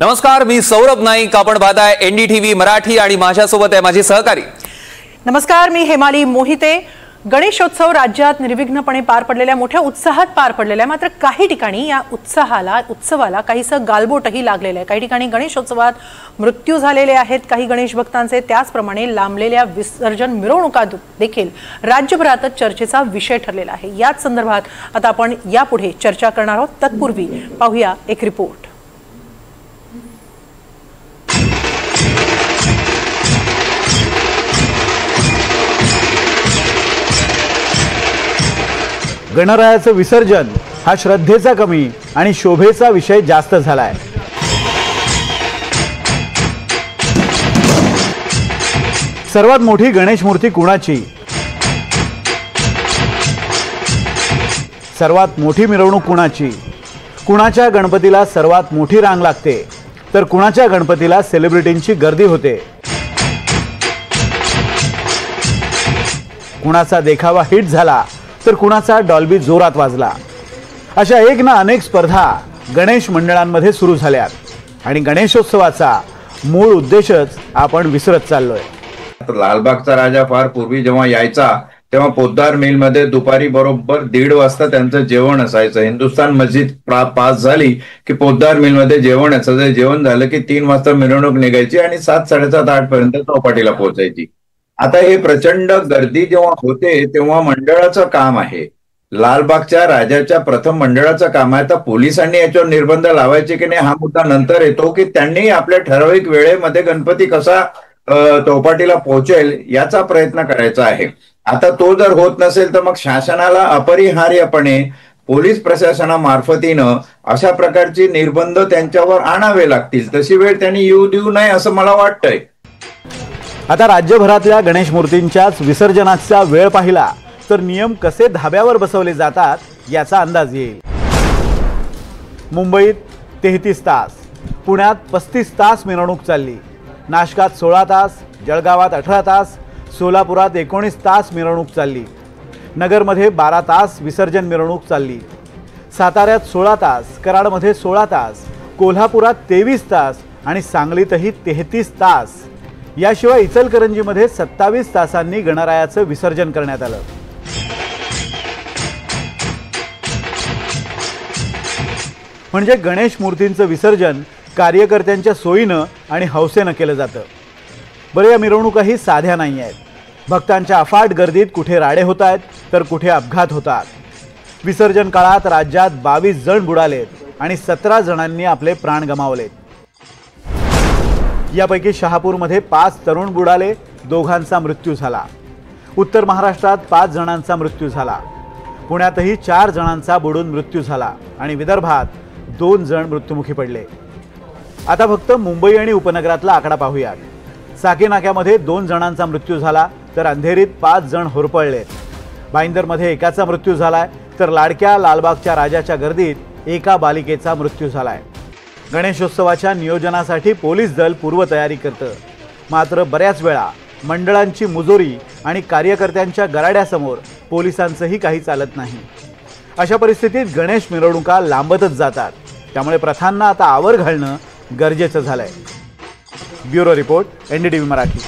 नमस्कार, मी सौरभ नाईक. आपण पाहताय एनडीटीव्ही मराठी आणि माझ्यासोबत आहे माझी सहकारी. नमस्कार, मी हेमाली मोहिते. गणेशोत्सव राज्यात निर्विघ्नपणे पार पडलेल्या, मोठ्या उत्साहात पार पडलेल्या, मात्र काही ठिकाणी या उत्सवाला काहीसं गालबोटही लागलेलं आहे. काही ठिकाणी गणेशोत्सवात मृत्यू झालेले आहेत काही गणेश भक्तांचे. त्याचप्रमाणे लांबलेल्या विसर्जन मिरवणुका देखील राज्यभरातच चर्चेचा विषय ठरलेला आहे. याच संदर्भात आता आपण यापुढे चर्चा करणार आहोत. तत्पूर्वी पाहूया एक रिपोर्ट. गणरायाचं विसर्जन हा श्रद्धेचा कमी आणि शोभेचा विषय जास्त झालाय. सर्वात मोठी गणेश मूर्ती कुणाची, सर्वात मोठी मिरवणूक कुणाची, कुणाच्या गणपतीला सर्वात मोठी रांग लागते तर कुणाच्या गणपतीला सेलिब्रिटींची गर्दी होते. कुणाचा देखावा हिट झाला तर कुणाचा डॉल्बी जोरात वाजला. अशा एक ना अनेक स्पर्धा गणेश मंडळांमध्ये सुरू झाल्यात आणि गणेशोत्सवाचा मूळ उद्देशच आपण विसरत चाललोय. लालबागचा राजा फार पूर्वी जेव्हा यायचा तेव्हा पोद्दार मिलमध्ये दुपारी बरोबर 1:30 वाजता त्यांचं जेवण असायचं. हिंदुस्थान मस्जिद पास झाली की पोद्दार मिलमध्ये जेवण असायचं. जेवण झालं की 3 वाजता मिरवणूक निघायची आणि 7, 7:30, 8 पर्यंत चौपाटीला पोहोचायची. आता हे प्रचंड गर्दी जेव्हा होते तेव्हा मंडळाचं काम आहे, लालबागच्या राजाच्या प्रथम मंडळाचं काम आहे. तर पोलिसांनी याच्यावर निर्बंध लावायचे की नाही हा मुद्दा नंतर येतो, की त्यांनी आपल्या ठराविक वेळेमध्ये गणपती कसा चौपाटीला पोहोचेल याचा प्रयत्न करायचा आहे. आता तो जर होत नसेल तर मग शासनाला अपरिहार्यपणे पोलीस प्रशासनामार्फतीनं अशा प्रकारचे निर्बंध त्यांच्यावर आणावे लागतील. तशी वेळ त्यांनी येऊ देऊ नये असं मला वाटतंय. आता राज्यभरातल्या गणेश मूर्तींच्याच विसर्जनाचा वेळ पाहिला तर नियम कसे धाब्यावर बसवले जातात याचा अंदाज येईल. मुंबईत 33 तास, पुण्यात 35 तास मिरवणूक चालली, नाशकात 16 तास, जळगावात 18 तास, सोलापुरात 19 तास मिरवणूक चालली, नगरमध्ये 12 तास विसर्जन मिरवणूक चालली, साताऱ्यात 16 तास, कराडमध्ये 16 तास, कोल्हापुरात 23 तास आणि सांगलीतही 33 तास. याशिवाय इचलकरंजीमध्ये 27 तासांनी गणरायाचं विसर्जन करण्यात आलं. म्हणजे गणेश मूर्तींचं विसर्जन कार्यकर्त्यांच्या सोयीनं आणि हौसेनं केलं जातं. बरं, या मिरवणुकाही साध्या नाही आहेत. भक्तांच्या अफाट गर्दीत कुठे राडे होत आहेत तर कुठे अपघात होतात. विसर्जन काळात राज्यात 22 जण बुडालेत आणि 17 जणांनी आपले प्राण गमावलेत. यापैकी शहापूरमध्ये 5 तरुण बुडाले, 2घांचा मृत्यू झाला. उत्तर महाराष्ट्रात 5 जणांचा मृत्यू झाला. पुण्यातही 4 जणांचा बुडून मृत्यू झाला आणि विदर्भात 2 जण मृत्युमुखी पडले. आता फक्त मुंबई आणि उपनगरातला आकडा पाहूया. साकीनाक्यामध्ये 2 जणांचा मृत्यू झाला तर अंधेरीत 5 जण होरपळलेत. भाईंदरमध्ये 1चा मृत्यू झालाय तर लाडक्या लालबागच्या राजाच्या गर्दीत 1 बालिकेचा मृत्यू झालाय. गणेशोत्सवाच्या नियोजनासाठी पोलीस दल पूर्वतयारी करतं, मात्र बऱ्याच वेळा मंडळांची मुजोरी आणि कार्यकर्त्यांच्या गराड्यासमोर पोलिसांचंही काही चालत नाही. अशा परिस्थितीत गणेश मिरवणुका लांबतच जातात. त्यामुळे प्रथांना आता आवर घालणं गरजेचं झालंय. Bureau report, NDTV Marathi.